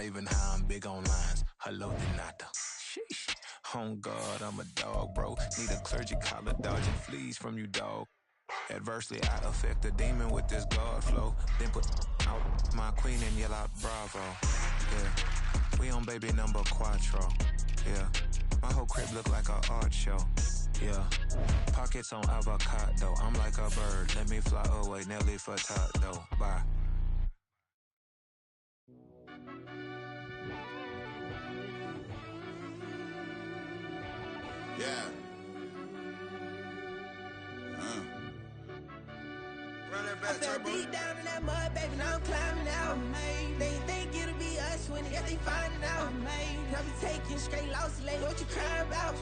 raving how I'm big on lines. Hello, Donata. Sheesh. Oh God, I'm a dog, bro. Need a clergy collar, dodging fleas from you, dog. Adversely, I affect the demon with this God flow. Then put out my queen and yell out bravo. Yeah, we on baby number quattro. Yeah, my whole crib look like a art show. Yeah, pockets on avocado. I'm like a bird. Let me fly away, Nelly Furtado. Bye. Yeah. Run that back, I fell Turbo. deep down in that mud, baby, now I'm climbing out. They think it'll be us when they find it out. I be taking straight losses, lady, what you crying about?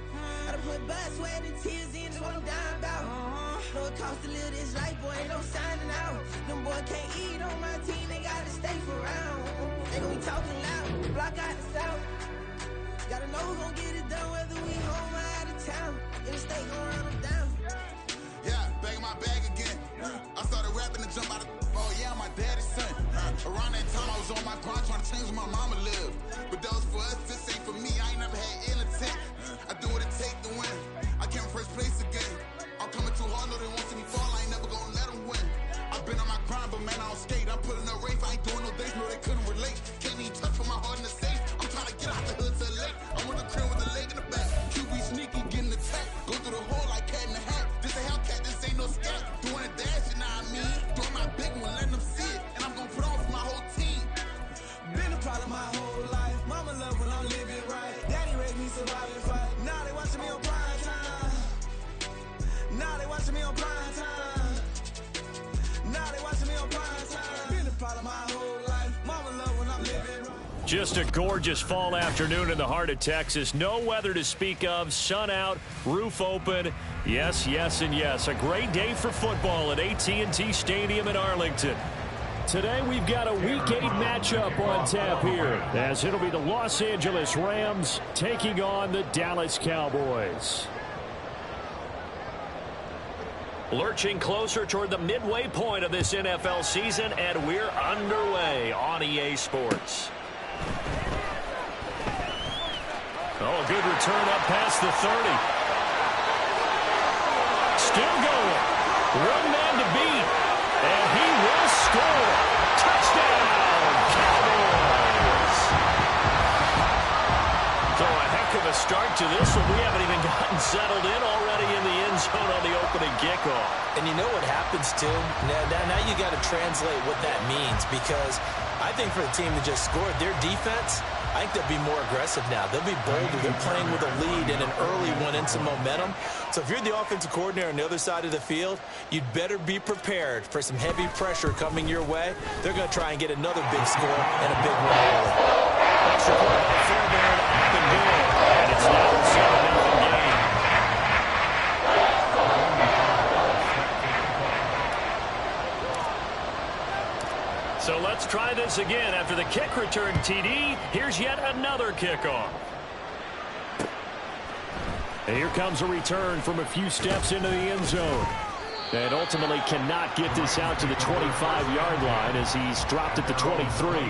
I done put blood, sweat, and tears in, that's what I'm dying about. Know it costs to live this life, boy, ain't no signing out. Them boy can't eat on my team, they gotta stay for round. They gon' be talking loud, block out the south. Gotta know who gon' get it done, whether we home or out of town. In the state gon' run them down. Yeah, back in my bag again. I started rapping to jump out of. Oh yeah, I'm my daddy's son. Around that time I was on my grind trying to change where my mama lived. But that was for us, this ain't for me. I ain't never had ill intent. I do what it take to win. I came first place again. I'm coming too hard, no they won't see me fall. I ain't never gonna let them win. I've been on my grind, but man I don't skate. I'm putting up race, I ain't doing no days, no they couldn't relate. Can't even touch for my heart in the safe. I'm trying to get out the hood to the lake. I'm with the crib with the leg in the back. QB sneaky, getting attacked. Go through the hole like cat in the hat. This a Hellcat, this ain't no scat. Doing a dash, you know what I mean? Doing my big one, letting them see it. And I'm gonna put on for my whole team. Been a problem my whole life. Mama love when I'm living right. Daddy raised me survive and fight. Now they watching me on prime time. Now they watching me on prime time. Now they watching me on prime time. Been a problem my whole life. Mama love when I'm living right. Just a gorgeous fall afternoon in the heart of Texas. No weather to speak of. Sun out, roof open. Yes, yes, and yes. A great day for football at AT&T Stadium in Arlington. Today we've got a Week 8 matchup on tap here, as it'll be the Los Angeles Rams taking on the Dallas Cowboys. Lurching closer toward the midway point of this NFL season, and we're underway on EA Sports. Oh, a good return up past the 30. Still going. One man to beat. And he will score. Touchdown, Cowboys. So a heck of a start to this one. We haven't even gotten settled in already in the end zone on the opening kickoff. And you know what happens, too? Now you got to translate what that means, because I think for the team that just scored, their defense, I think they'll be more aggressive now. They'll be bolder. They're playing with a lead and an early one and some momentum. So if you're the offensive coordinator on the other side of the field, you'd better be prepared for some heavy pressure coming your way. They're going to try and get another big score and a big one early. Extra point by Fairbairn up and good. And it's now a 7-0 game. So let's try this again. After the kick return TD, here's yet another kickoff. And here comes a return from a few steps into the end zone. And ultimately cannot get this out to the 25-yard line as he's dropped at the 23.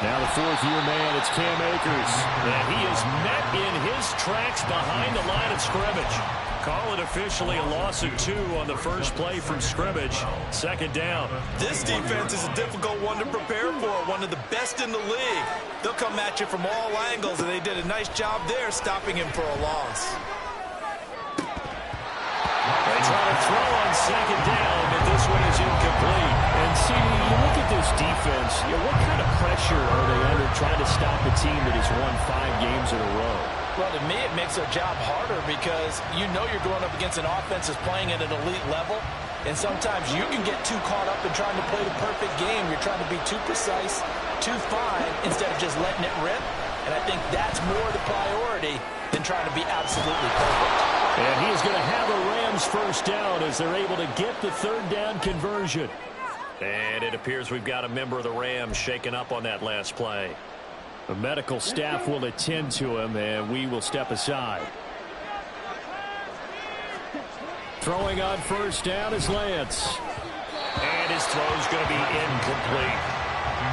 Now the fourth-year man, it's Cam Akers. And he is met in his tracks behind the line of scrimmage. Call it officially a loss of 2 on the first play from scrimmage. Second down. This defense is a difficult one to prepare for, one of the best in the league. They'll come at you from all angles, and they did a nice job there stopping him for a loss. They try to throw on second down, but this one is incomplete. And see, you look at this defense, what kind of pressure are they under trying to stop a team that has won 5 games in a row? Well, to me, it makes their job harder because you know you're going up against an offense that's playing at an elite level, and sometimes you can get too caught up in trying to play the perfect game. You're trying to be too precise, too fine, instead of just letting it rip. And I think that's more the priority than trying to be absolutely perfect. And he is going to have a Rams first down as they're able to get the third down conversion. And it appears we've got a member of the Rams shaken up on that last play. The medical staff will attend to him, and we will step aside. Throwing on first down is Lance. And his throw's going to be incomplete.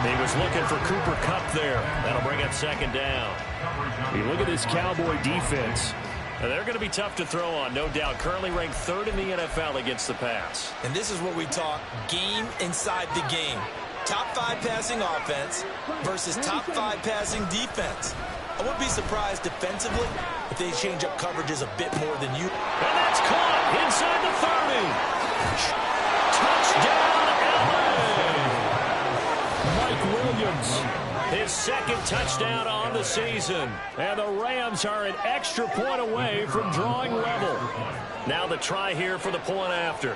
He was looking for Cooper Kupp there. That'll bring up second down. You look at this Cowboy defense. Now, they're going to be tough to throw on, no doubt. Currently ranked 3rd in the NFL against the pass. And this is what we talk, game inside the game. Top 5 passing offense versus top 5 passing defense. I wouldn't be surprised defensively if they change up coverages a bit more than you. And that's caught inside the 30. Touchdown, LA! Mike Williams, his 2nd touchdown on the season. And the Rams are an extra point away from drawing level. Now the try here for the point after.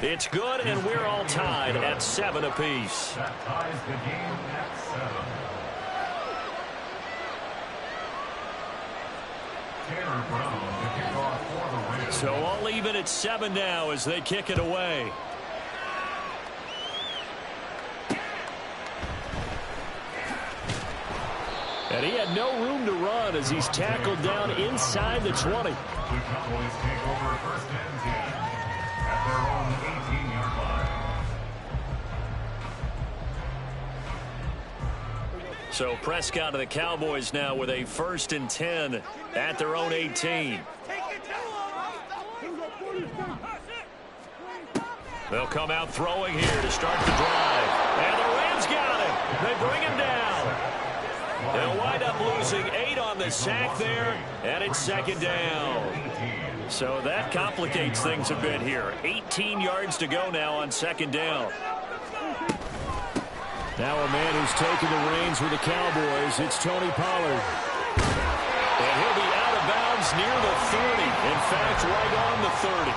It's good, and we're all tied at 7 apiece. That ties the game at 7. Taylor Brown, the kickoff for the Rams. So all even at 7 now as they kick it away. And he had no room to run as he's tackled down inside the 20. The Cowboys take over 1st and 10 at their own 18-yard line. So Prescott of the Cowboys now with a 1st and 10 at their own 18. They'll come out throwing here to start the drive. And the Rams got him. They bring him down. They'll wind up losing 8 on the sack there, and it's 2nd down. So that complicates things a bit here. 18 yards to go now on 2nd down. Now a man who's taken the reins with the Cowboys, it's Tony Pollard. And he'll be out of bounds near the 30. In fact, right on the 30.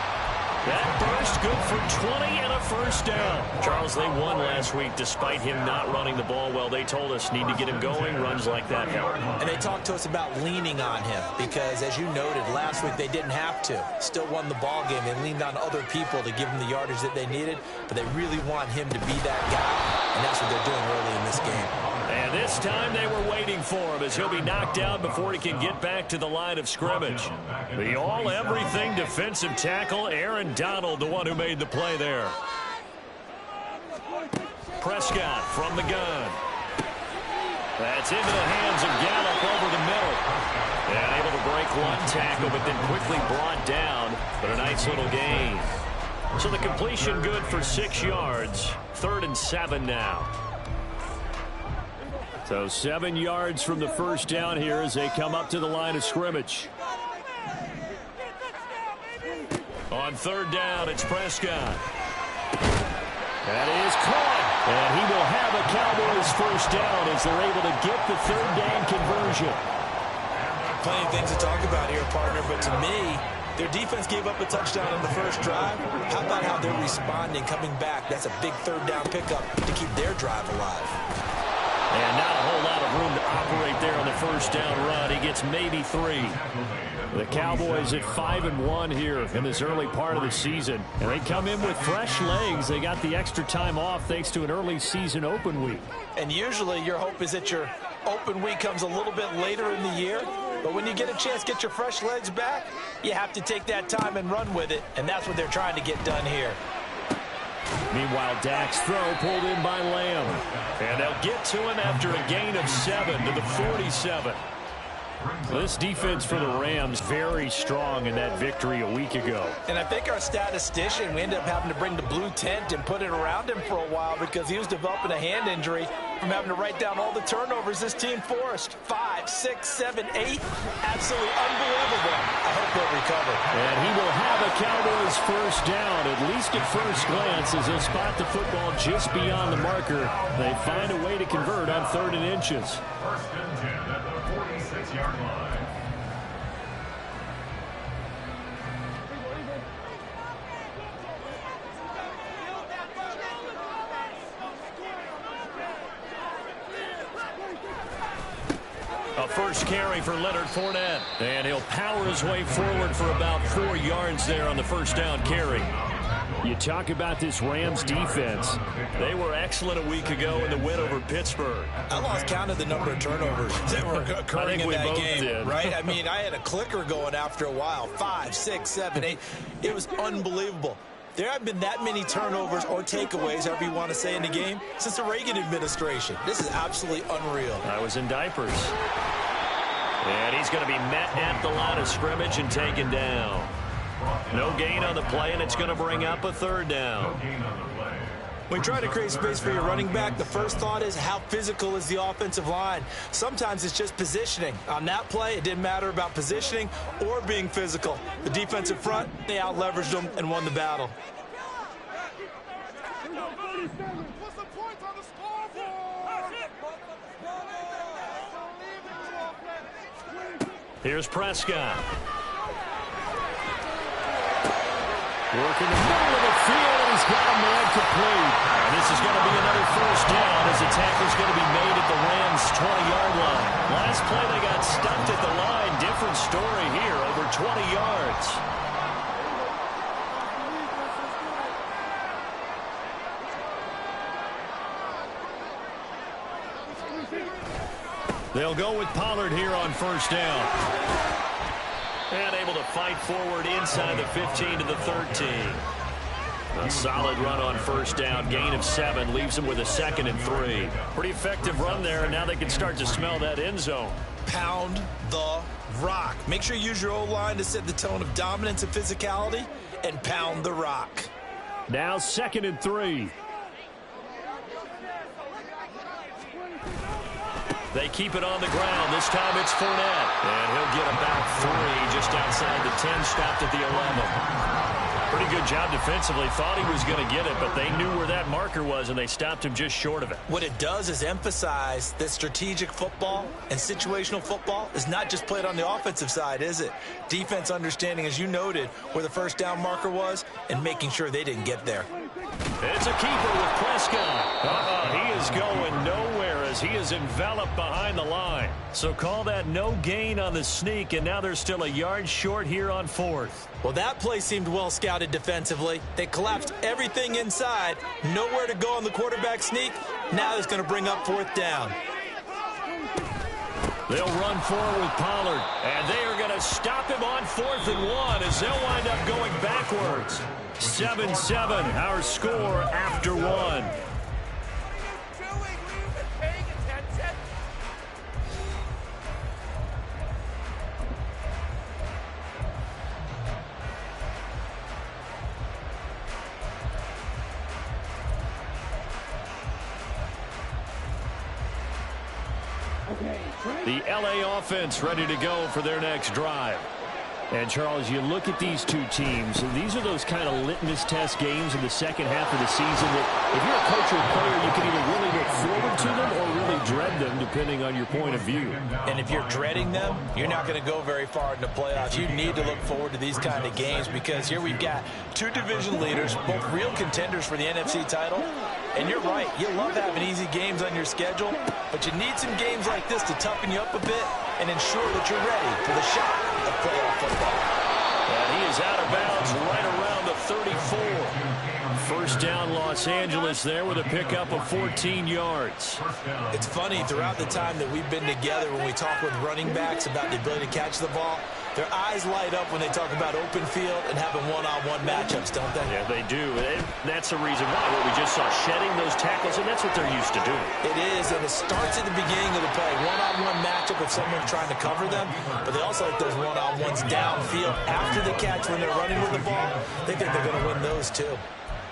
That burst good for 20 and a 1st down. Charles, they won last week despite him not running the ball well. They told us need to get him going. Runs like that help. And they talked to us about leaning on him because, as you noted, last week they didn't have to. Still won the ball game. They leaned on other people to give them the yardage that they needed, but they really want him to be that guy, and that's what they're doing early in this game. And this time they were waiting for him as he'll be knocked down before he can get back to the line of scrimmage. The all-everything defensive tackle, Aaron Donald, the one who made the play there. Prescott from the gun. That's into the hands of Gallup over the middle. And able to break one tackle, but then quickly brought down. But a nice little gain. So the completion good for 6 yards. 3rd and 7 now. So 7 yards from the 1st down here as they come up to the line of scrimmage. On 3rd down, it's Prescott. That is caught. And he will have a Cowboys 1st down as they're able to get the 3rd down conversion. Plenty of things to talk about here, partner, but to me, their defense gave up a touchdown on the 1st drive. How about how they're responding, coming back? That's a big 3rd down pickup to keep their drive alive. And not a whole lot of room to operate there on the 1st down run. He gets maybe 3. The Cowboys at 5-1 here in this early part of the season. And they come in with fresh legs. They got the extra time off thanks to an early season open week. And usually your hope is that your open week comes a little bit later in the year. But when you get a chance to get your fresh legs back, you have to take that time and run with it. And that's what they're trying to get done here. Meanwhile, Dak's throw pulled in by Lamb. And they'll get to him after a gain of 7 to the 47. This defense for the Rams very strong in that victory a week ago. And I think our statistician, we ended up having to bring the blue tent and put it around him for a while because he was developing a hand injury from having to write down all the turnovers this team forced. 5, 6, 7, 8. Absolutely unbelievable. I hope he'll recover. And he will have a Cowboys 1st down, at least at first glance, as they'll spot the football just beyond the marker. They find a way to convert on 3rd and inches. 1st and 10 at the 46-yard line. A first carry for Leonard Fournette. And he'll power his way forward for about 4 yards there on the 1st down carry. You talk about this Rams defense. They were excellent a week ago in the win over Pittsburgh. I lost count of the number of turnovers that were occurring in that game, right? I mean, I had a clicker going after a while. 5, 6, 7, 8. It was unbelievable. There haven't been that many turnovers or takeaways, however you want to say, in the game since the Reagan administration. This is absolutely unreal. I was in diapers. And he's going to be met at the line of scrimmage and taken down. No gain on the play, and it's going to bring up a third down. When you try to create space for your running back, the first thought is how physical is the offensive line. Sometimes it's just positioning. On that play, it didn't matter about positioning or being physical. The defensive front, they out-leveraged them and won the battle. Here's Prescott. Working the middle of the field, and he's got a man complete. And this is going to be another first down as the tackle's going to be made at the Rams' 20-yard line. Last play, they got stumped at the line. Different story here, over 20 yards. They'll go with Pollard here on first down. And able to fight forward inside the 15 to the 13. A solid run on first down. Gain of 7. Leaves them with a 2nd and 3. Pretty effective run there, and now they can start to smell that end zone. Pound the rock. Make sure you use your O-line to set the tone of dominance and physicality, and pound the rock. Now 2nd and 3. They keep it on the ground. This time it's Fournette. And he'll get about 3 just outside the 10, stopped at the 11. Pretty good job defensively. Thought he was going to get it, but they knew where that marker was, and they stopped him just short of it. What it does is emphasize that strategic football and situational football is not just played on the offensive side, is it? Defense understanding, as you noted, where the first down marker was and making sure they didn't get there. It's a keeper with Prescott. He is going nowhere as he is enveloped behind the line. So call that no gain on the sneak, and now they're still a yard short here on 4th. Well, that play seemed well scouted defensively. They collapsed everything inside. Nowhere to go on the quarterback sneak. Now it's going to bring up 4th down. They'll run forward with Pollard, and they are going to stop him on 4th and 1 as they'll wind up going backwards. 7-7, our score after 1. The LA offense ready to go for their next drive. And, Charles, you look at these two teams, and these are those kind of litmus test games in the second half of the season that if you're a coach or a player, you can either really look forward to them or really dread them, depending on your point of view. And if you're dreading them, you're not going to go very far in the playoffs. You need to look forward to these kind of games because here we've got 2 division leaders, both real contenders for the NFC title. And you're right, you love having easy games on your schedule, but you need some games like this to toughen you up a bit and ensure that you're ready for the shot of playoff football. And he is out of bounds right around the 34. First down, Los Angeles there with a pickup of 14 yards. It's funny, throughout the time that we've been together, when we talk with running backs about the ability to catch the ball, their eyes light up when they talk about open field and having one-on-one matchups, don't they? Yeah, they do. And that's the reason why. What we just saw, shedding those tackles, and that's what they're used to doing. It is, and it starts at the beginning of the play. One-on-one matchup if someone's trying to cover them, but they also like those one-on-ones downfield after the catch when they're running with the ball. They think they're going to win those, too.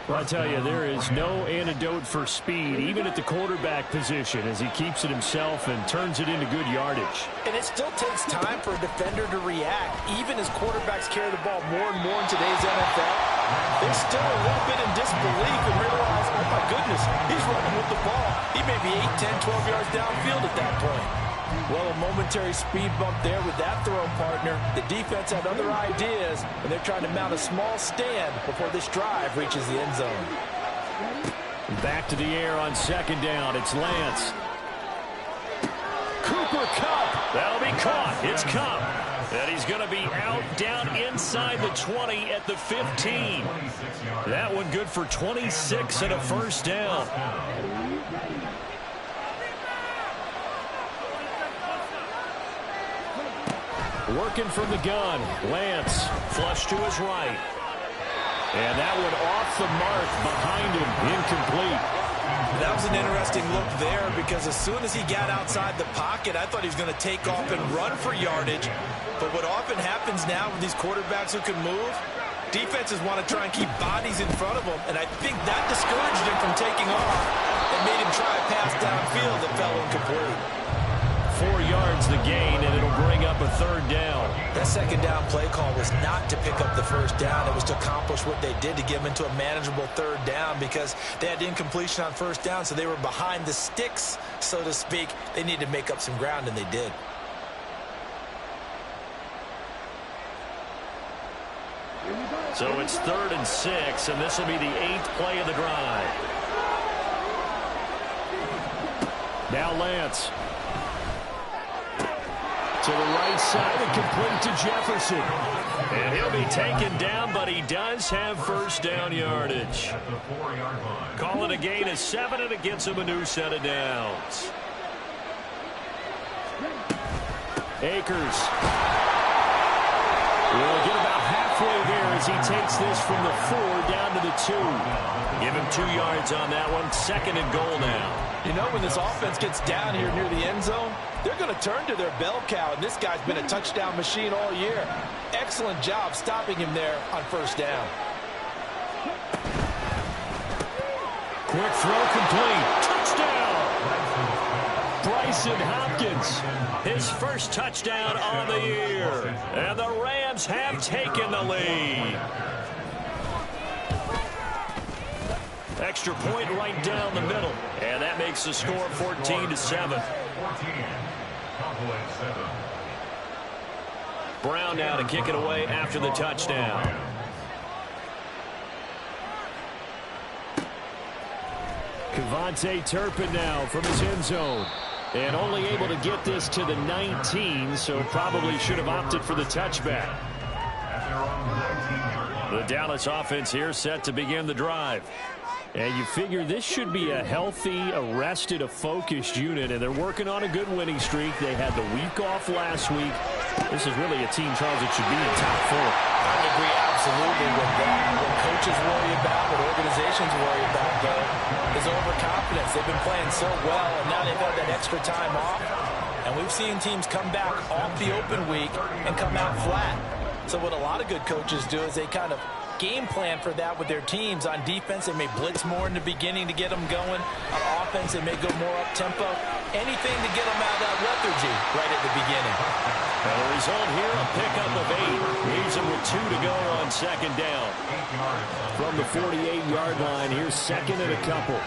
Well, I tell you, there is no antidote for speed, even at the quarterback position, as he keeps it himself and turns it into good yardage. And it still takes time for a defender to react, even as quarterbacks carry the ball more and more in today's NFL. They're still a little bit in disbelief and realize, oh my goodness, he's running with the ball. He may be 8, 10, 12 yards downfield at that point. Well, a momentary speed bump there with that throw partner. The defense had other ideas, and they're trying to mount a small stand before this drive reaches the end zone. Back to the air on second down. It's Lance. Cooper Kupp. That'll be caught. It's Kupp. And he's going to be out down inside the 20 at the 15. That one good for 26 and a first down. Working from the gun. Lance flush to his right. And that one off the mark behind him. Incomplete. That was an interesting look there because as soon as he got outside the pocket, I thought he was going to take off and run for yardage. But what often happens now with these quarterbacks who can move, defenses want to try and keep bodies in front of them, and I think that discouraged him from taking off and made him try a pass downfield that fell incomplete. 4 yards the gain, and it'll bring up a third down. That second down play call was not to pick up the first down. It was to accomplish what they did to get them into a manageable third down because they had incompletion on first down, so they were behind the sticks, so to speak. They needed to make up some ground, and they did. So it's 3rd and 6, and this will be the 8th play of the drive. Now Lance. To the right side and complete to Jefferson. And he'll be taken down, but he does have first down yardage. Call it a gain of 7, and it gets him a new set of downs. Akers will get about halfway there as he takes this from the 4 down to the 2. Give him 2 yards on that one. 2nd and goal now. You know, when this offense gets down here near the end zone, they're going to turn to their bell cow, and this guy's been a touchdown machine all year. Excellent job stopping him there on first down. Quick throw complete. Touchdown! Bryson Hopkins, his first touchdown on the year. And the Rams have taken the lead. Extra point right down the middle. And that makes the score 14-7. Brown now to kick it away after the touchdown. Kevontae Turpin now from his end zone. And only able to get this to the 19, so probably should have opted for the touchback. The Dallas offense here set to begin the drive. And you figure this should be a healthy, a rested, a focused unit, and they're working on a good winning streak. They had the week off last week. This is really a team, Charles, that should be in top 4. I agree absolutely with that. What coaches worry about, what organizations worry about, though, is overconfidence. They've been playing so well, and now they've had that extra time off. And we've seen teams come back off the open week and come out flat. So what a lot of good coaches do is they kind of game plan for that with their teams. On defense, they may blitz more in the beginning to get them going. On offense, they may go more up-tempo. Anything to get them out of that lethargy right at the beginning. And the result here, a pickup of 8. Leaves them with 2 to go on 2nd down. From the 48-yard line, here's 2nd and a couple.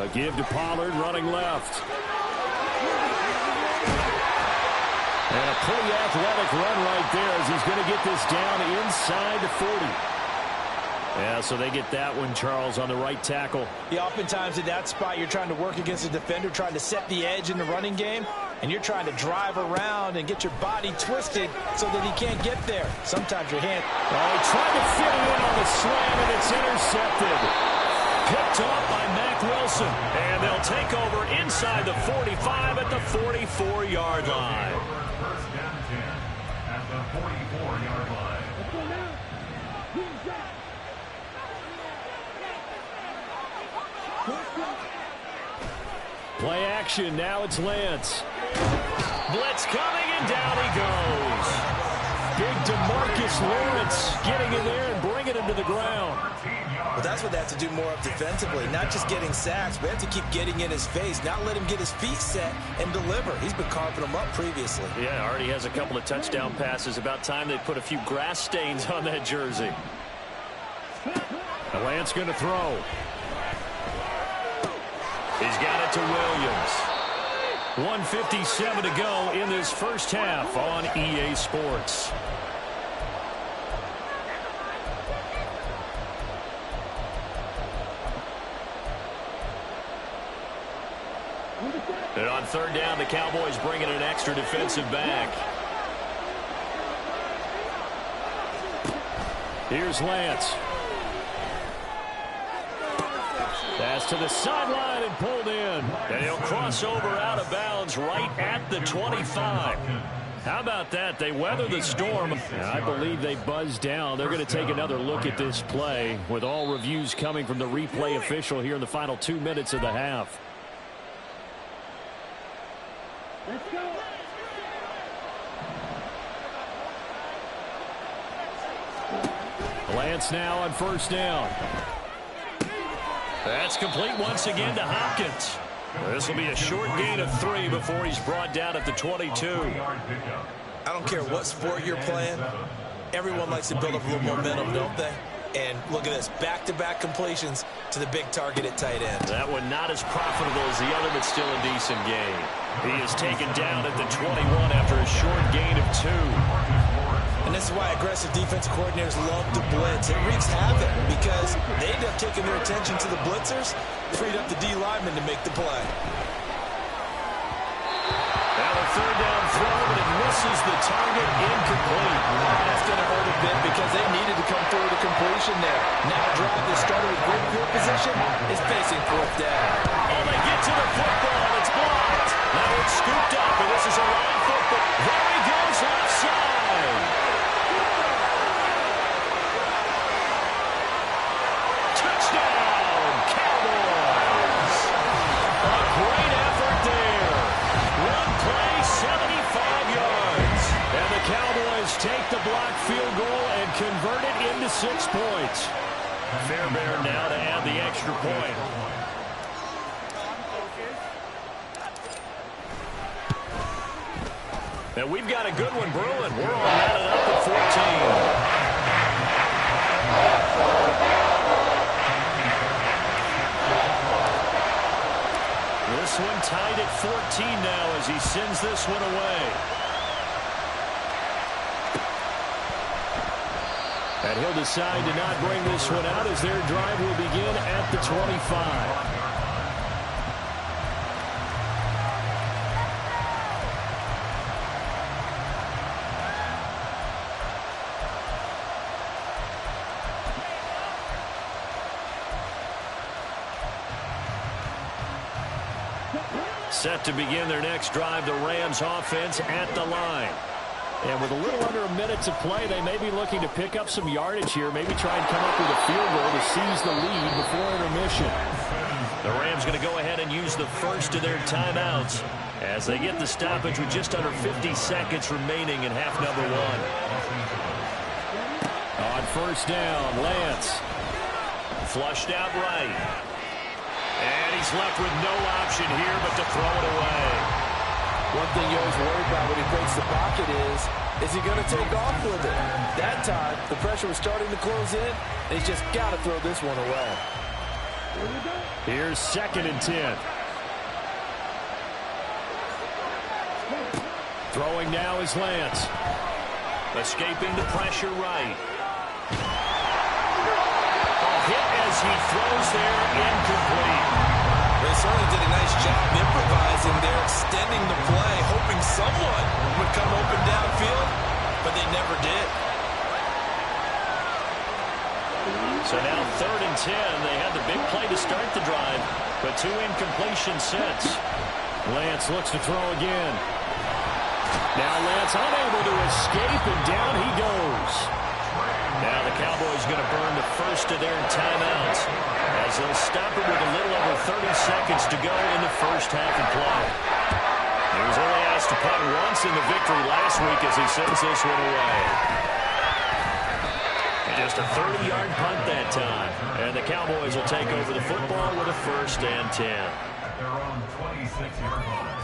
A give to Pollard, running left. And a pretty athletic run right there as he's going to get this down inside the 40. Yeah, so they get that one, Charles, on the right tackle. Yeah, oftentimes in that spot, you're trying to work against a defender, trying to set the edge in the running game, and you're trying to drive around and get your body twisted so that he can't get there. Sometimes your hand... Oh, he tried to fit it in on the slam, and it's intercepted. Picked off by Mack Wilson. And they'll take over inside the 45 at the 44-yard line. First down 10 at the 44-yard line. Play action. Now it's Lance. Blitz coming, and down he goes. Big DeMarcus Lawrence getting in there and bringing him to the ground. Well, that's what they have to do more of defensively. Not just getting sacks, but they have to keep getting in his face, not let him get his feet set and deliver. He's been carving them up previously. Yeah, already has a couple of touchdown passes. About time they put a few grass stains on that jersey. Lance going to throw. He's got it to Williams. 1:57 to go in this first half on EA Sports. And on third down, the Cowboys bring in an extra defensive back. Here's Lance. Pass to the sideline and pulled in. And he'll cross over out of bounds right at the 25. How about that? They weather the storm. And I believe they buzzed down. They're going to take another look at this play with all reviews coming from the replay official here in the final 2 minutes of the half. Let's go. Lance now on first down. That's complete once again to Hopkins. This will be a short gain of 3 before he's brought down at the 22. I don't care what sport you're playing. Everyone likes to build up a little momentum, don't they? And look at this, back-to-back completions to the big target at tight end. That one not as profitable as the other, but still a decent gain. He is taken down at the 21 after a short gain of 2. And this is why aggressive defensive coordinators love to blitz. It wreaks havoc because they end up taking their attention to the blitzers, freed up the D lineman to make the play. Now a third down throw, but it misses the target, incomplete. That's going to hurt a bit because they needed to come through the completion there. Now a drive that started with great field position is facing fourth down. Oh, they get to the football. It's blocked. Now it's scooped up, and this is a line football. There he goes left side. Touchdown, Cowboys. A great effort there. One play, 75 yards. And the Cowboys take the blocked field goal and convert it into 6 points. Fairbairn now to add the extra point. And we've got a good one brewing. We're all added up at 14. This one tied at 14 now as he sends this one away. And he'll decide to not bring this one out as their drive will begin at the 25. Set to begin their next drive, the Rams offense at the line. And with a little under a minute to play, they may be looking to pick up some yardage here, maybe try and come up with a field goal to seize the lead before intermission. The Rams going to go ahead and use the first of their timeouts as they get the stoppage with just under 50 seconds remaining in half number 1. On first down, Lance. Flushed out right. And he's left with no option here but to throw it away. One thing you always worry about when he breaks the pocket is he going to take off with it? That time, the pressure was starting to close in, and he's just got to throw this one away. Here's 2nd and 10. Throwing now is Lance. Escaping the pressure right. Hit as he throws there, incomplete. They certainly did a nice job improvising there, extending the play, hoping someone would come open downfield, but they never did. So now 3rd and 10. They had the big play to start the drive, but 2 incompletions since. Lance looks to throw again. Now Lance unable to escape, and down he goes. Now the Cowboys going to burn the first of their timeouts as they'll stop it with a little over 30 seconds to go in the first half of play. He was only asked to punt once in the victory last week as he sends this one away. And just a 30-yard punt that time. And the Cowboys will take over the football with a 1st and 10. At their own 26-yard line.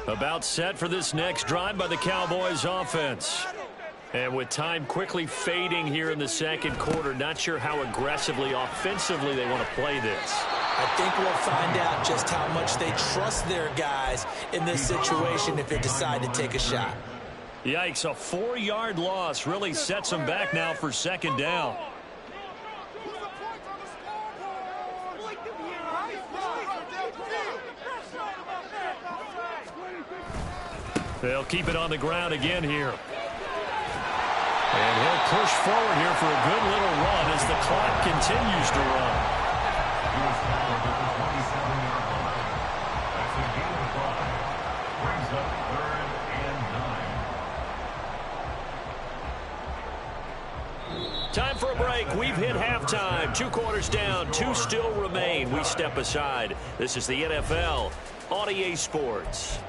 About set for this next drive by the Cowboys offense. And with time quickly fading here in the second quarter, not sure how aggressively, offensively they want to play this. I think we'll find out just how much they trust their guys in this situation if they decide to take a shot. Yikes, a 4-yard loss really sets them back now for second down. They'll keep it on the ground again here. And he'll push forward here for a good little run as the clock continues to run. He was tackled at the 27-yard line. That's a gain of 5. Brings up 3rd and 9. Time for a break. We've hit halftime. 2 quarters down. 2 still remain. We step aside. This is the NFL on EA Sports.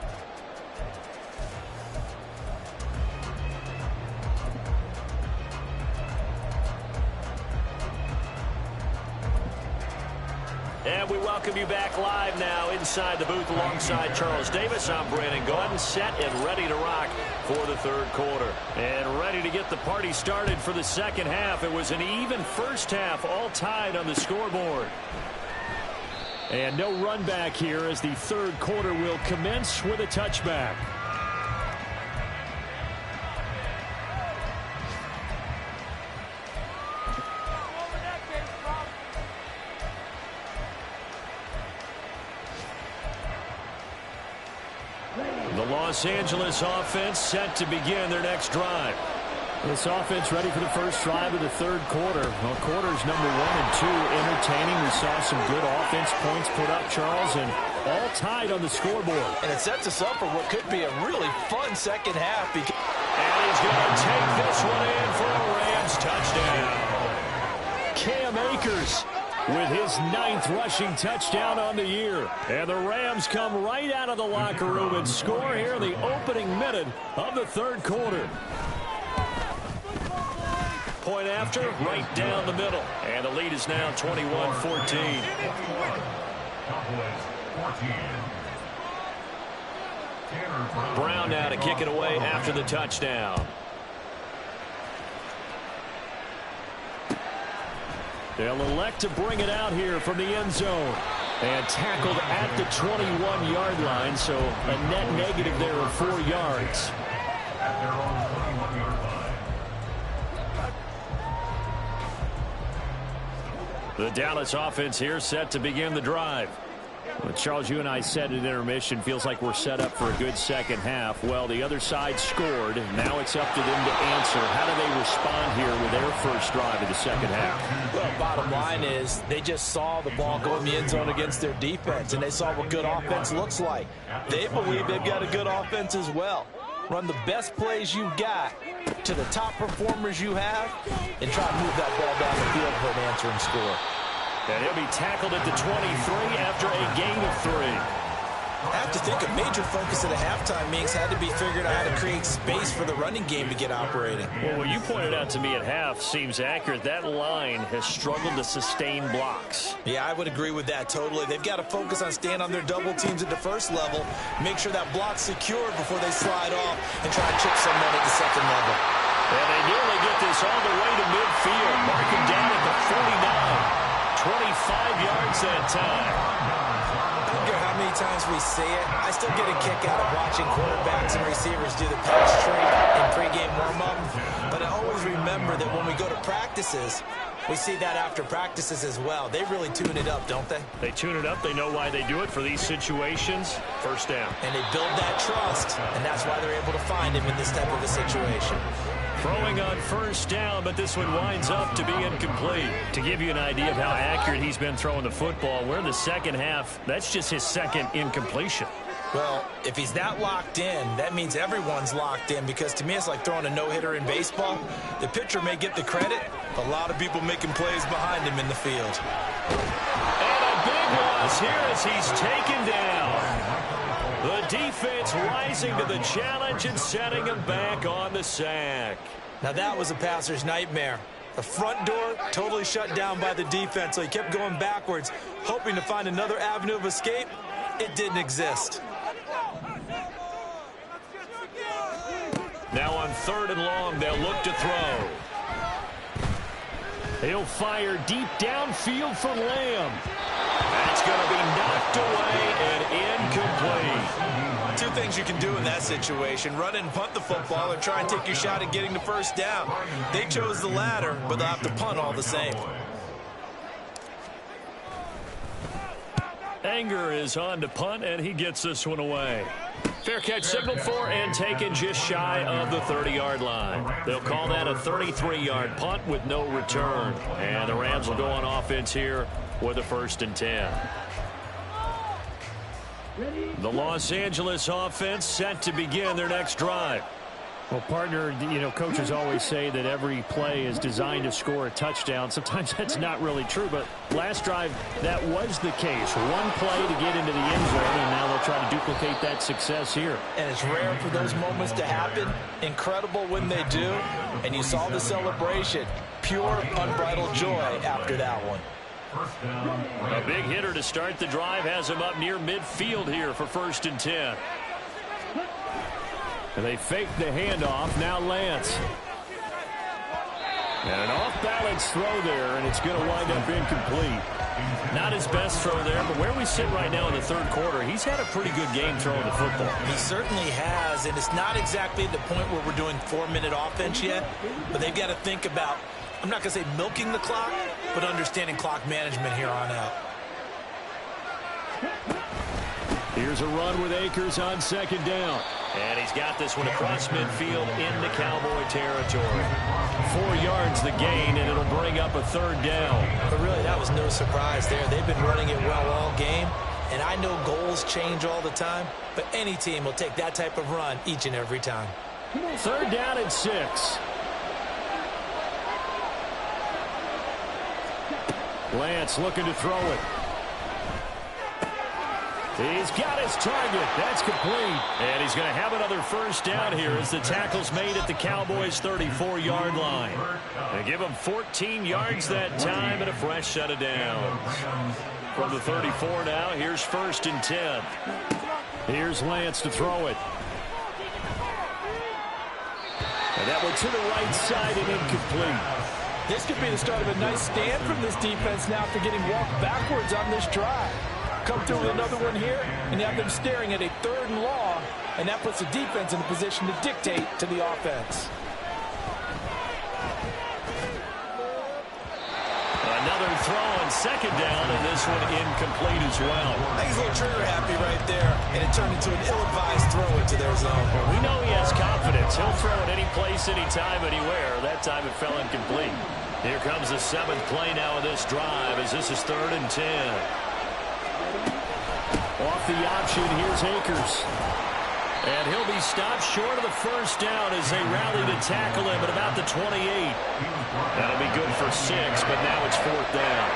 And we welcome you back live now inside the booth alongside Charles Davis. I'm Brandon Gaudin, set and ready to rock for the third quarter. And ready to get the party started for the second half. It was an even first half, all tied on the scoreboard. And no run back here as the third quarter will commence with a touchback. The Los Angeles offense set to begin their next drive. This offense ready for the first drive of the third quarter. Well, quarters number 1 and 2 entertaining. We saw some good offense points put up, Charles, and all tied on the scoreboard. And it sets us up for what could be a really fun second half. And he's going to take this one in for a Rams touchdown. Cam Akers with his 9th rushing touchdown on the year. And the Rams come right out of the locker room and score here in the opening minute of the third quarter. Point after, right down the middle. And the lead is now 21-14. Brown now to kick it away after the touchdown. They'll elect to bring it out here from the end zone. And tackled at the 21-yard line, so a net negative there of 4 yards. At their own 21-yard line. The Dallas offense here set to begin the drive. Well, Charles, you and I said at intermission, feels like we're set up for a good second half. Well, the other side scored. Now it's up to them to answer. How do they respond here with their first drive of the second half? Well, bottom line is they just saw the ball go in the end zone against their defense, and they saw what good offense looks like. They believe they've got a good offense as well. Run the best plays you've got to the top performers you have, and try to move that ball down the field for an answering score. And he'll be tackled at the 23 after a gain of 3. I have to think a major focus at a halftime meetings had to be figured out how to create space for the running game to get operating. Well, what you pointed out to me at half seems accurate. That line has struggled to sustain blocks. Yeah, I would agree with that totally. They've got to focus on staying on their double teams at the first level, make sure that block's secured before they slide off and try to chip someone at the second level. And they nearly get this all the way to midfield. Marking down at the 49. 25 yards that time. I don't care how many times we say it, I still get a kick out of watching quarterbacks and receivers do the pass trade in pregame warm-up. But I always remember that when we go to practices, we see that after practices as well. They really tune it up, don't they? They tune it up. They know why they do it for these situations. First down. And they build that trust, and that's why they're able to find him in this type of a situation. Throwing on first down, but this one winds up to be incomplete. To give you an idea of how accurate he's been throwing the football, we're in the second half. That's just his second incompletion. Well, if he's that locked in, that means everyone's locked in, because to me it's like throwing a no-hitter in baseball. The pitcher may get the credit, but a lot of people making plays behind him in the field. And a big loss here as he's taken down. The defense rising to the challenge and setting him back on the sack. Now that was a passer's nightmare. The front door totally shut down by the defense, so he kept going backwards, hoping to find another avenue of escape. It didn't exist. Now on 3rd and long, they'll look to throw. He'll fire deep downfield for Lamb. That's going to be knocked away and incomplete. Two things you can do in that situation: run and punt the football, or try and take your shot at getting the first down. They chose the latter, but they'll have to punt all the same. Anger is on to punt, and he gets this one away. Fair catch signaled for and taken just shy of the 30-yard line. They'll call that a 33-yard punt with no return. And the Rams will go on offense here with a 1st and 10. The Los Angeles offense set to begin their next drive. Well, partner, coaches always say that every play is designed to score a touchdown. Sometimes that's not really true, but last drive, that was the case. One play to get into the end zone, and now they'll try to duplicate that success here. And it's rare for those moments to happen. Incredible when they do. And you saw the celebration. Pure, unbridled joy after that one. A big hitter to start the drive has him up near midfield here for 1st and 10. And they fake the handoff. Now Lance. And an off-balance throw there, and it's going to wind up incomplete. Not his best throw there, but where we sit right now in the 3rd quarter, he's had a pretty good game throwing the football. He certainly has, and it's not exactly at the point where we're doing 4-minute offense yet, but they've got to think about, I'm not going to say milking the clock, but understanding clock management here on out. Here's a run with Akers on 2nd down. And he's got this one across midfield into Cowboy territory. 4 yards the gain, and it'll bring up a 3rd down. But really, that was no surprise there. They've been running it well all game, and I know goals change all the time, but any team will take that type of run each and every time. 3rd down and 6. Lance looking to throw it. He's got his target. That's complete. And he's going to have another 1st down here as the tackle's made at the Cowboys' 34-yard line. They give him 14 yards that time and a fresh set of downs. From the 34 now, here's 1st and 10. Here's Lance to throw it. And that one to the right side and incomplete. This could be the start of a nice stand from this defense now after getting walked backwards on this drive. Come through with another one here, and you have them staring at a 3rd and long, and that puts the defense in a position to dictate to the offense. Another throw on 2nd down, and this one incomplete as well. I think he's a little trigger happy right there, and it turned into an ill-advised throw into their zone. Well, we know he has confidence. He'll throw it any place, anytime, anywhere. That time it fell incomplete. Here comes the 7th play now of this drive as this is 3rd and 10. Off the option, here's Akers. And he'll be stopped short of the 1st down as they rally to tackle him at about the 28. That'll be good for 6, but now it's 4th down.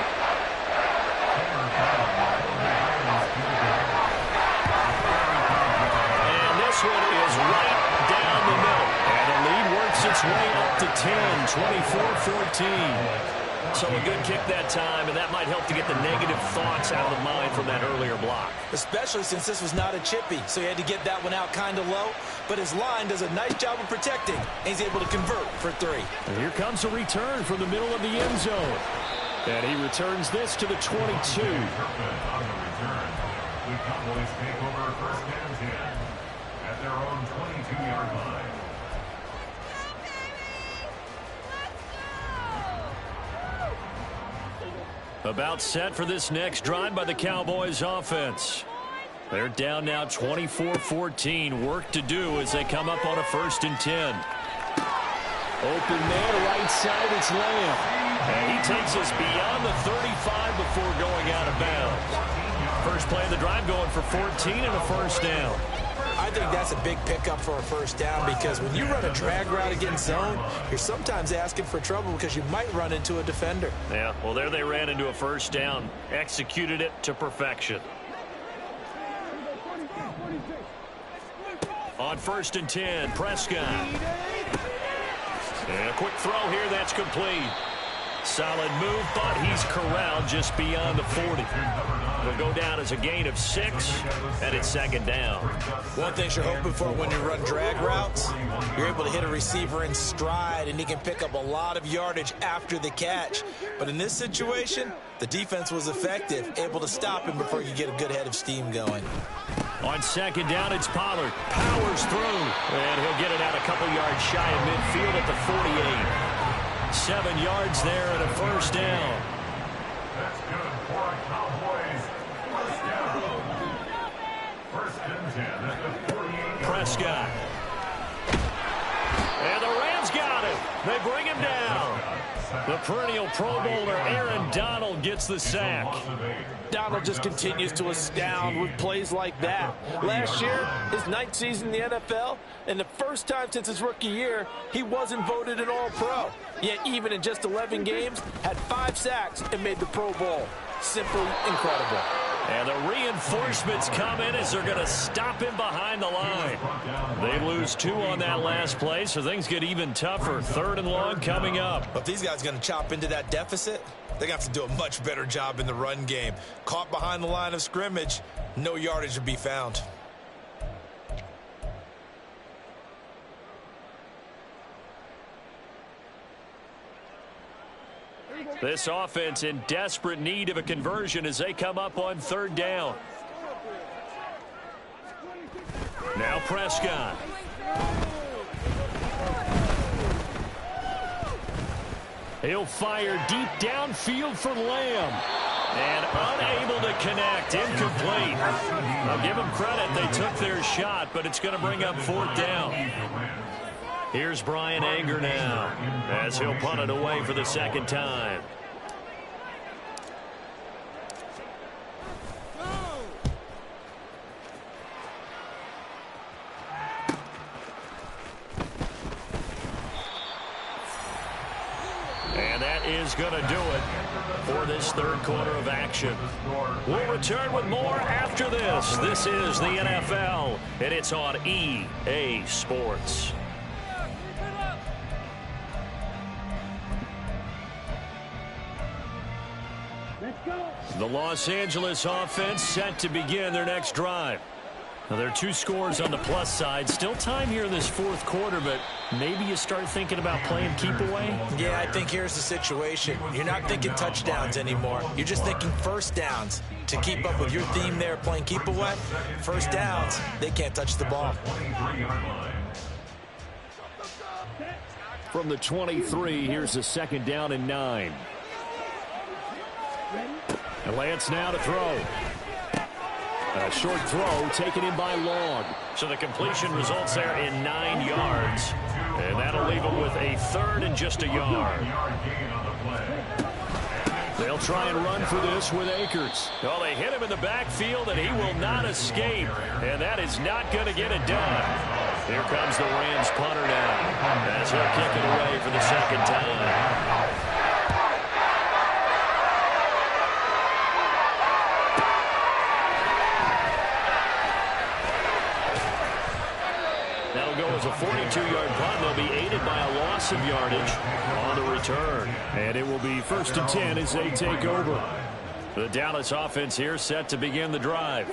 And this one is right down the middle. And the lead works its way up to 10, 24-14. So a good kick that time, and that might help to get the negative thoughts out of the mind from that earlier block. Especially since this was not a chippy, so he had to get that one out kind of low. But his line does a nice job of protecting, and he's able to convert for 3. And here comes a return from the middle of the end zone. And he returns this to the 22. On the return, the Cowboys take over 1st and 10 at their own 22-yard line. About set for this next drive by the Cowboys offense. They're down now 24-14. Work to do as they come up on a 1st and 10. Open man, right side, it's Lamb. And he takes us beyond the 35 before going out of bounds. First play of the drive going for 14 and a 1st down. I think that's a big pickup for a 1st down because when you run a drag route against zone, you're sometimes asking for trouble because you might run into a defender. Yeah, well, there they ran into a 1st down. Executed it to perfection. On 1st and 10, Prescott. And a quick throw here, that's complete. Solid move, but he's corralled just beyond the 40. It'll go down as a gain of 6, and it's second down. One thing you're hoping for when you run drag routes, you're able to hit a receiver in stride, and he can pick up a lot of yardage after the catch. But in this situation, the defense was effective, able to stop him before you get a good head of steam going. On second down, it's Pollard. Powers through, and he'll get it out a couple yards shy of midfield at the 48. 7 yards there and a first down. That's good for a Cowboys first down. First and 10 at the 48. Prescott. And the Rams got it. They bring him down. The perennial Pro Bowler Aaron Donald gets the sack. Donald just continues to astound with plays like that. Last year, his 9th season in the NFL, and the first time since his rookie year, he wasn't voted an All-Pro. Yet even in just 11 games, had 5 sacks and made the Pro Bowl. Simply incredible. And the reinforcements come in as they're going to stop him behind the line. They lose 2 on that last play, so things get even tougher. 3rd and long coming up. But if these guys are going to chop into that deficit, they're going to have to do a much better job in the run game. Caught behind the line of scrimmage, no yardage to be found. This offense in desperate need of a conversion as they come up on 3rd down. Now Prescott. He'll fire deep downfield for Lamb. And unable to connect. Incomplete. I'll give them credit. They took their shot, but it's going to bring up 4th down. Here's Brian Anger now as he'll punt it away for the 2nd time. And that is going to do it for this 3rd quarter of action. We'll return with more after this. This is the NFL, and it's on EA Sports. The Los Angeles offense set to begin their next drive. Now, there are 2 scores on the plus side. Still time here in this 4th quarter, but maybe you start thinking about playing keep away? Yeah, I think here's the situation. You're not thinking touchdowns anymore. You're just thinking first downs. To keep up with your theme there, playing keep away, first downs, they can't touch the ball. From the 23, here's the 2nd down and 9. And Lance now to throw. A short throw taken in by Long. So the completion results there in 9 yards. And that'll leave him with a 3rd and just a yard. They'll try and run for this with Akers. Oh, they hit him in the backfield, and he will not escape. And that is not going to get it done. Here comes the Rams punter now as he'll kick it away for the 2nd time. As a 42-yard punt, they'll be aided by a loss of yardage on the return. And it will be 1st and 10 as they take over. The Dallas offense here set to begin the drive.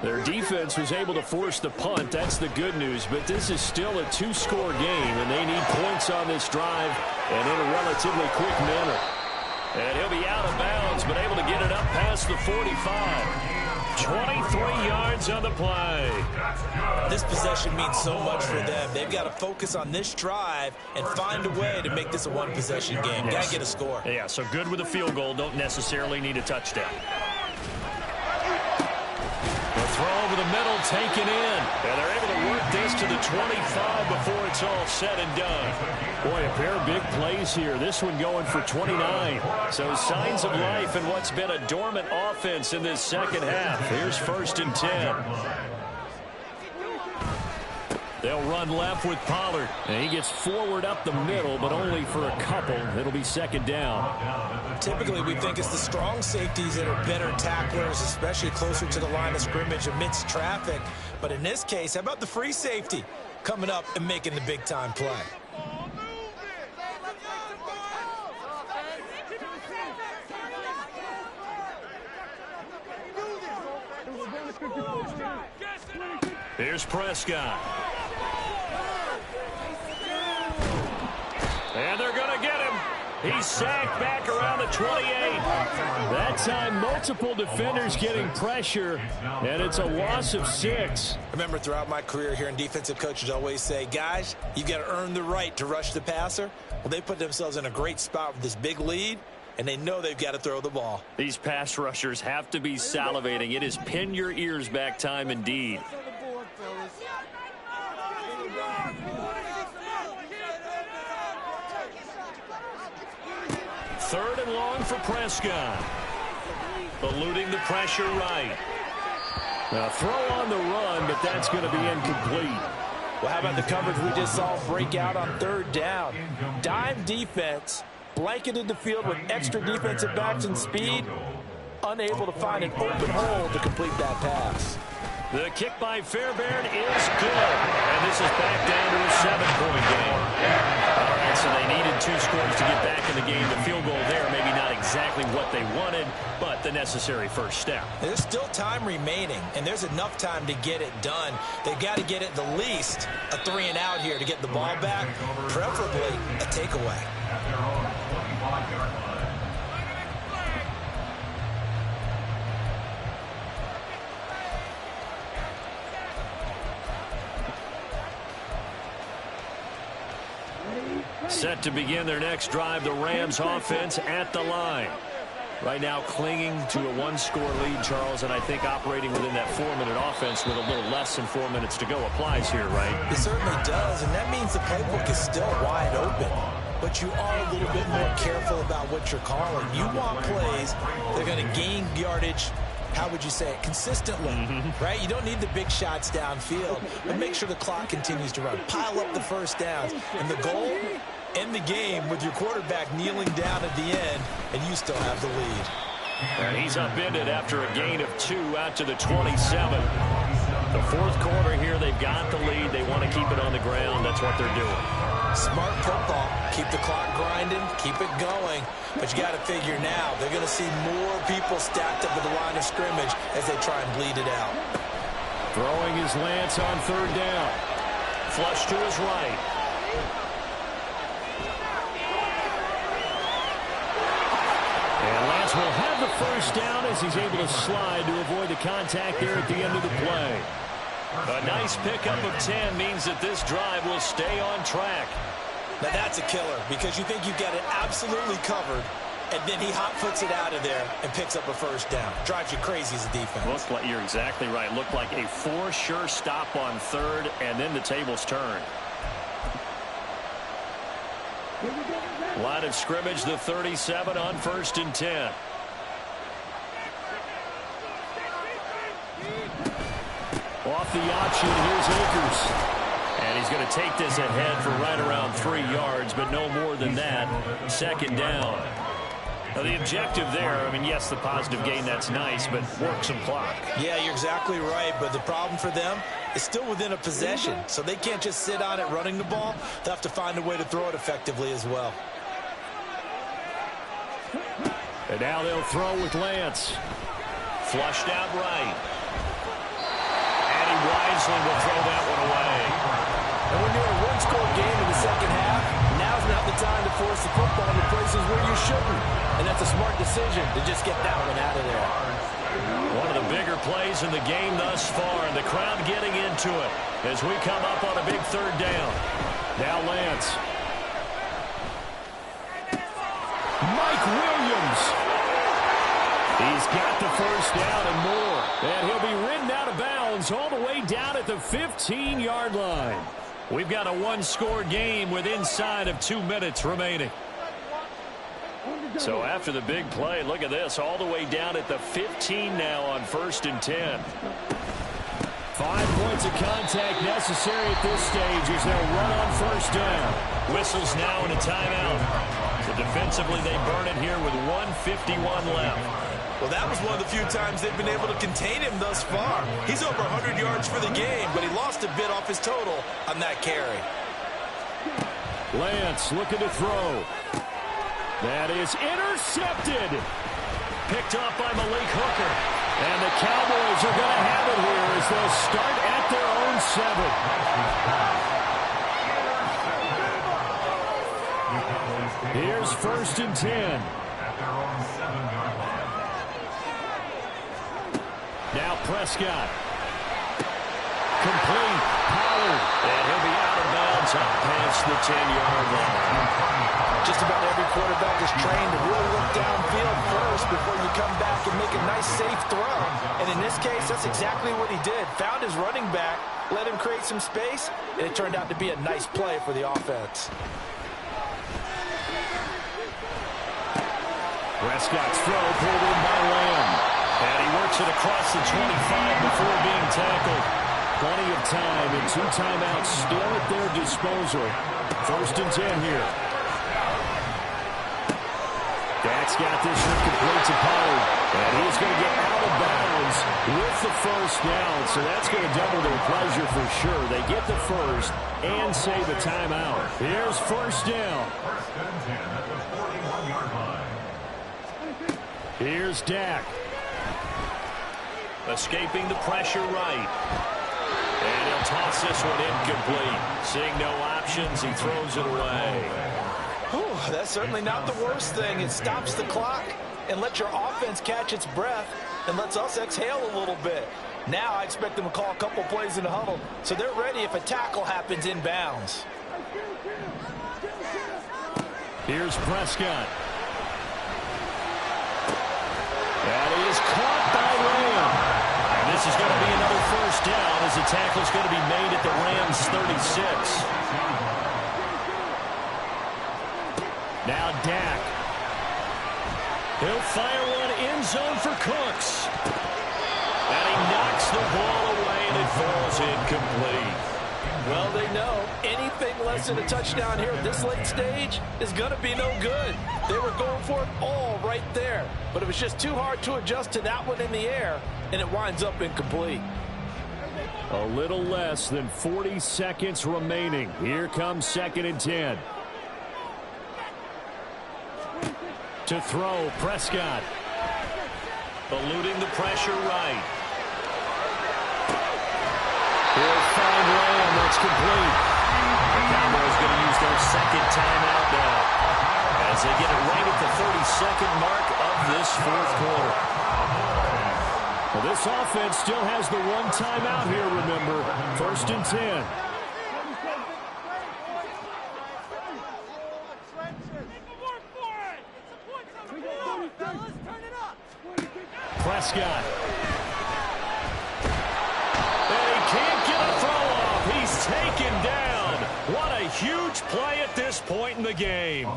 Their defense was able to force the punt. That's the good news. But this is still a 2-score game, and they need points on this drive and in a relatively quick manner. And he'll be out of bounds, but able to get it up past the 45. 23 yards on the play. This possession means so much for them. They've got to focus on this drive and find a way to make this a 1-possession game. Got to get a score. Yeah, so good with a field goal. Don't necessarily need a touchdown. The throw over the middle taken in. And they're able to work this to the 25 before it's all said and done. Boy, a pair of big plays here. This one going for 29. So signs of life in what's been a dormant offense in this 2nd half. Here's 1st and 10. They'll run left with Pollard. And he gets forward up the middle, but only for a couple. It'll be 2nd down. Typically, we think it's the strong safeties that are better tacklers, especially closer to the line of scrimmage amidst traffic. But in this case, how about the free safety coming up and making the big-time play? Here's Prescott. And they're going to get him. He's sacked back around the 28. That time, multiple defenders getting pressure, and it's a loss of 6. Remember, throughout my career here in defensive coaches always say, guys, you got to earn the right to rush the passer. Well, they put themselves in a great spot with this big lead, and they know they've got to throw the ball. These pass rushers have to be salivating. It is pin your ears back time indeed. Third and long for Prescott. Eluding the pressure right. Now throw on the run, but that's going to be incomplete. Well, how about the coverage we just saw break out on third down? Dime defense, blanketed the field with extra defensive backs and speed, unable to find an open hole to complete that pass. The kick by Fairbairn is good. And this is back down to a 7-point game. All right, so they needed 2 scores to get back in the game. The field goal there, maybe not exactly what they wanted, but the necessary first step. There's still time remaining, and there's enough time to get it done. They've got to get at the least a 3 and out here to get the ball back, preferably a takeaway. At their own 25-yard line. Set to begin their next drive, the Rams offense at the line. Right now clinging to a 1-score lead, Charles, and I think operating within that 4-minute offense with a little less than 4 minutes to go applies here, right? It certainly does, and that means the playbook is still wide open. But you are a little bit more careful about what you're calling. You want plays that are going to gain yardage, how would you say it, consistently, right? You don't need the big shots downfield, but make sure the clock continues to run. Pile up the first downs. And the goal, end the game with your quarterback kneeling down at the end, and you still have the lead. And he's upended after a gain of 2 out to the 27. The fourth quarter here, they've got the lead. They want to keep it on the ground. That's what they're doing. Smart football. Keep the clock grinding. Keep it going. But you got to figure now, they're going to see more people stacked up at the line of scrimmage as they try and bleed it out. Throwing his Lance on third down. Flush to his right. And Lance will have the first down as he's able to slide to avoid the contact there at the end of the play. A nice pickup of 10 means that this drive will stay on track. Now that's a killer because you think you've got it absolutely covered, and then he hot-foots it out of there and picks up a first down. Drives you crazy as a defense. Looks like you're exactly right. Looked like a for-sure stop on third, and then the tables turn. Line of scrimmage, the 37 on 1st and 10. Off the option, here's Akers. And he's going to take this ahead for right around 3 yards, but no more than that. 2nd down. Now, the objective there, I mean, yes, the positive gain, that's nice, but work some clock. Yeah, you're exactly right, but the problem for them is still within a possession, so they can't just sit on it running the ball. They'll have to find a way to throw it effectively as well. And now they'll throw with Lance. Flushed out right. And he wisely will throw that one away. And when you're in a 1-score game in the second half, now's not the time to force the football into places where you shouldn't. And that's a smart decision to just get that one out of there. One of the bigger plays in the game thus far, and the crowd getting into it as we come up on a big 3rd down. Now Lance. Mike Williams. He's got the first down and more. And he'll be ridden out of bounds all the way down at the 15-yard line. We've got a 1-score game with inside of 2 minutes remaining. So after the big play, look at this, all the way down at the 15 now on 1st and 10. 5 points of contact necessary at this stage as they'll run on 1st down. Whistles now and a timeout. So defensively, they burn it here with 1:51 left. Well, that was one of the few times they've been able to contain him thus far. He's over 100 yards for the game, but he lost a bit off his total on that carry. Lance looking to throw. That is intercepted. Picked off by Malik Hooker. And the Cowboys are going to have it here as they'll start at their own 7. Here's 1st and 10. At their own 7-yard line. Now Prescott. Complete. Pollard. And he'll be out of bounds up past the 10-yard line. Just about every quarterback is trained to really look downfield first before you come back and make a nice, safe throw. And in this case, that's exactly what he did. Found his running back, let him create some space, and it turned out to be a nice play for the offense. Prescott's throw pulled in by Lamb. And he works it across the 25 before being tackled. Plenty of time and 2 timeouts still at their disposal. 1st and 10 here. Dak's got this one complete to Pollard. And he's going to get out of bounds with the 1st down. So that's going to double their pleasure for sure. They get the 1st and save a timeout. Here's 1st down. 1st and 10 at the 41-yard line. Here's Dak. Escaping the pressure right. And he'll toss this one incomplete. Seeing no options, he throws it away. Whew, that's certainly not the worst thing. It stops the clock and lets your offense catch its breath and lets us exhale a little bit. Now I expect them to call a couple plays in the huddle so they're ready if a tackle happens inbounds. Here's Prescott. And he is caught by Lamb. And this is going to be another 1st down as the tackle is going to be made at the Rams' 36. Now Dak. He'll fire one end zone for Cooks. And he knocks the ball away and it falls incomplete. Well, they know anything less than a touchdown here at this late stage is going to be no good. They were going for it all right there, but it was just too hard to adjust to that one in the air, and it winds up incomplete. A little less than 40 seconds remaining. Here comes 2nd and 10. To throw, Prescott. Eluding the pressure right. He'll find Lamb. That's complete. The Cowboys going to use their 2nd timeout now as they get it right at the 32nd mark of this 4th quarter. Well, this offense still has the 1 timeout here, remember. 1st and 10. Prescott. And he can't get a throw off. He's taken down. What a huge play at this point in the game.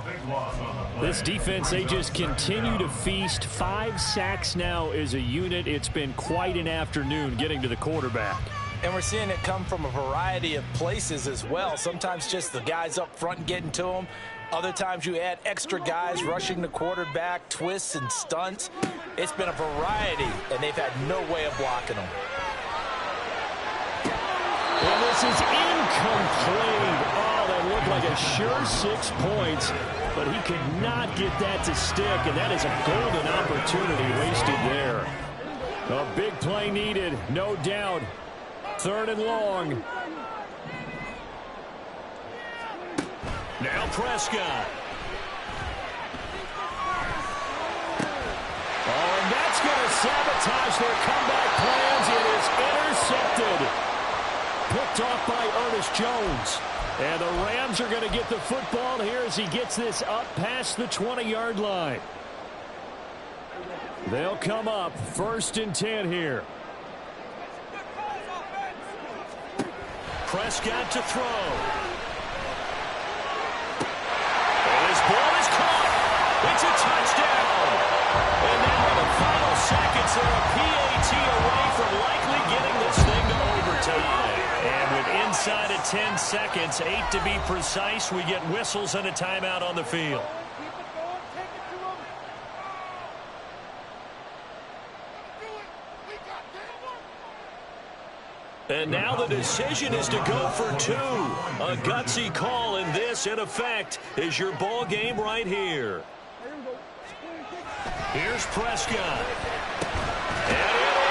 This defense, they just continue to feast. 5 sacks now as a unit. It's been quite an afternoon getting to the quarterback. And we're seeing it come from a variety of places as well. Sometimes just the guys up front getting to them. Other times you add extra guys rushing the quarterback, twists and stunts. It's been a variety, and they've had no way of blocking them. And this is incomplete. Oh, that looked like a sure 6 points, but he could not get that to stick, and that is a golden opportunity wasted there. A big play needed, no doubt. 3rd and long. Now Prescott. Oh, and that's going to sabotage their comeback plans. It is intercepted. Picked off by Ernest Jones. And the Rams are going to get the football here as he gets this up past the 20-yard line. They'll come up 1st and 10 here. Prescott to throw. This ball is caught. It's a touchdown. And now in the final seconds, they're a PAT away from likely getting this thing to overtime. And with inside of 10 seconds, 8 to be precise, we get whistles and a timeout on the field. And now the decision is to go for 2. A gutsy call, and this, in effect, is your ball game right here. Here's Prescott. And it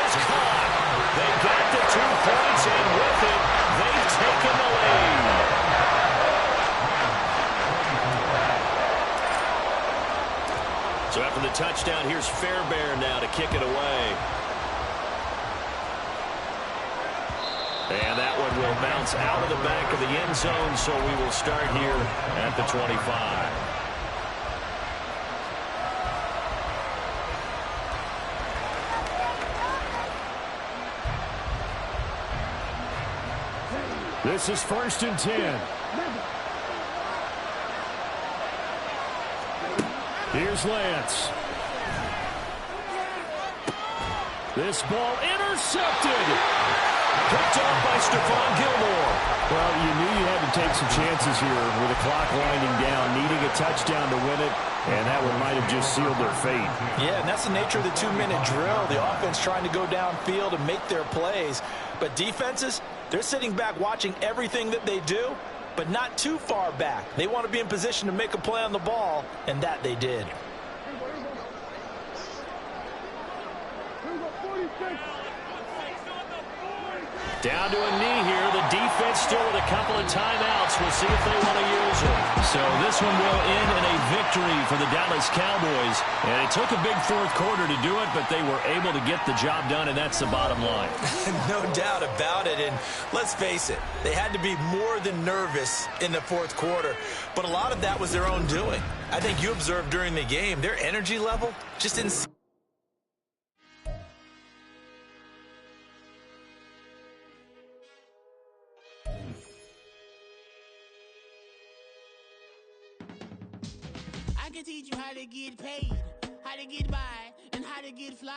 So after the touchdown, here's Fairbairn now to kick it away. And that one will bounce out of the back of the end zone, so we will start here at the 25. This is 1st and 10. Here's Lance. This ball intercepted. Picked off by Stephon Gilmore. Well, you knew you had to take some chances here with the clock winding down, needing a touchdown to win it, and that one might have just sealed their fate. Yeah, and that's the nature of the 2-minute drill. The offense trying to go downfield and make their plays. But defenses, they're sitting back watching everything that they do, but not too far back. They want to be in position to make a play on the ball, and that they did. Down to a knee here. The defense still with a couple of timeouts. We'll see if they want to use it. So this one will end in a victory for the Dallas Cowboys. And it took a big fourth quarter to do it, but they were able to get the job done, and that's the bottom line. No doubt about it. And let's face it, they had to be more than nervous in the fourth quarter. But a lot of that was their own doing. I think you observed during the game, their energy level just insane. I can teach you how to get paid, how to get by, and how to get fly.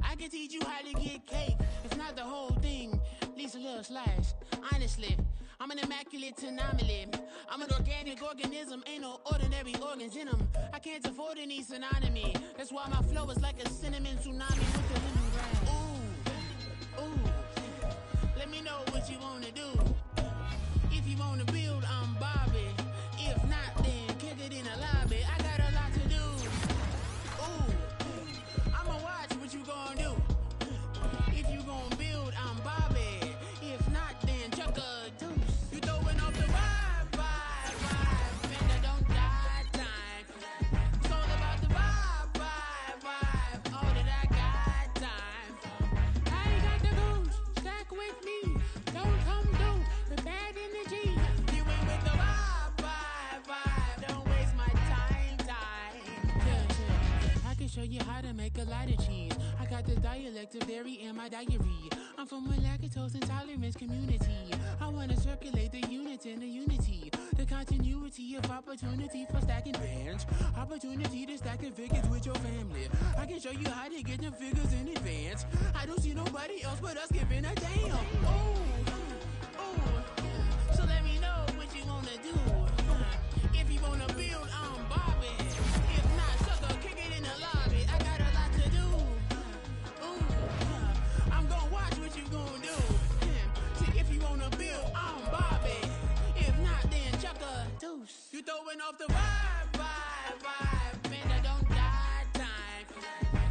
I can teach you how to get cake. If not the whole thing, at least a little slice. Honestly, I'm an immaculate anomaly. I'm an organic organism, ain't no ordinary organs in them. I can't afford any synonymy. That's why my flow is like a cinnamon tsunami with the lemongrass. Ooh, ooh. Let me know what you wanna do. If you wanna build, I'm Bobby. If not, then kick it in the lobby. I got a lot to do. Ooh, I'ma watch what you gonna do. If you gonna build, I'm Bobby. If not, then chuck a deuce. You throwing off the vibe, and I don't die time. It's all about the vibe, all that I got time. I ain't got the goose, stack with me. Don't come through the bad energy. You ain't with the vibe, don't waste my time. Yeah. I can show you how to make a lot of cheese. I got the dialect of dairy in my diary. I'm from a lactose intolerance community. I wanna circulate the units in the unity. The continuity of opportunity for stacking bands. Opportunity to stack the figures with your family. I can show you how to get them figures in advance. I don't see nobody else but us giving a damn. Ooh. So let me know what you wanna do. If you wanna build, I'm Bobby. If not, sucker, kick it in the lobby. I got a lot to do. Ooh. I'm gonna watch what you gonna do. See, if you wanna build, I'm Bobby. If not, then chuck a deuce. You throwing off the vibe, and I don't die time.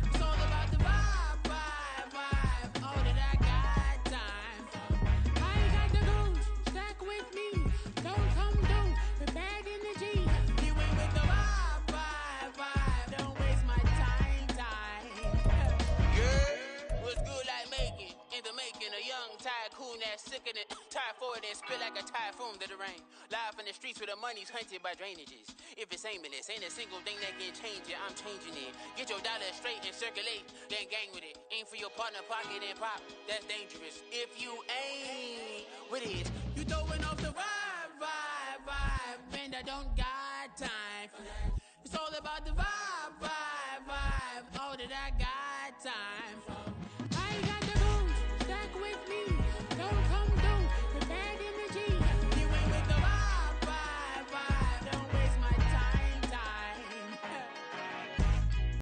It's all about the vibe, all that I got time. I ain't got the goose, stack with me. Don't come through with bad energy. You ain't with the vibe, don't waste my time. Yeah, what's good like making? In the making, a young tycoon that's sick in it. Tired for it and spill like a typhoon to the rain. Live in the streets where the money's hunted by drainages. If it's aimless, ain't a single thing that can change it. I'm changing it. Get your dollar straight and circulate, then gang with it. Aim for your partner, pocket and pop. That's dangerous. If you ain't with it, you throwing off the vibe, and I don't got time for that. It's all about the vibe, all that I got time.